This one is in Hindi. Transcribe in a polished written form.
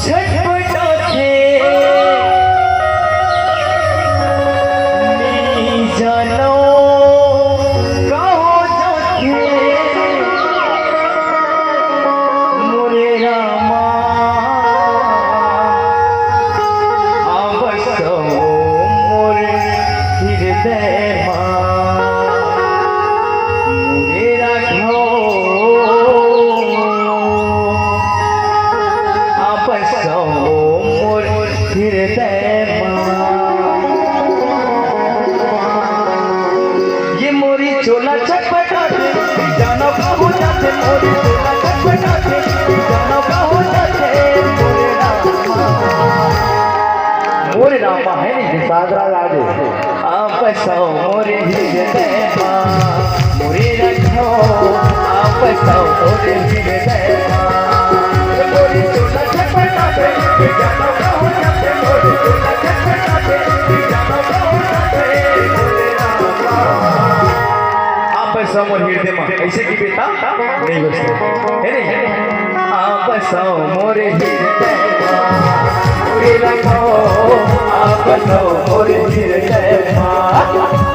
छटपटाथे जनाव कहो जाथे मोरे रामा आवसो मोरे हृदय मोरे राघो आवसो मोरे हृदय ये मोरी चोला छटपटाथे जानो कहो जाथे मोरी चोला छटपटाथे जानो कहो जाथे मोरे रामा है नहीं सादरा लाडे आपसो मोरे हृदय मोरे रखो आपसो मोरे हृदय मोरी चोला छटपटाथे जानो कहो जाथे मोरी चोला छटपटाथे जानो कहो जाथे आपसो मोरे हृदय ऐसे की बेटा नहीं बसते है नहीं आपसो मोरे हृदय मोरे रखो आपसो मोरे हृदय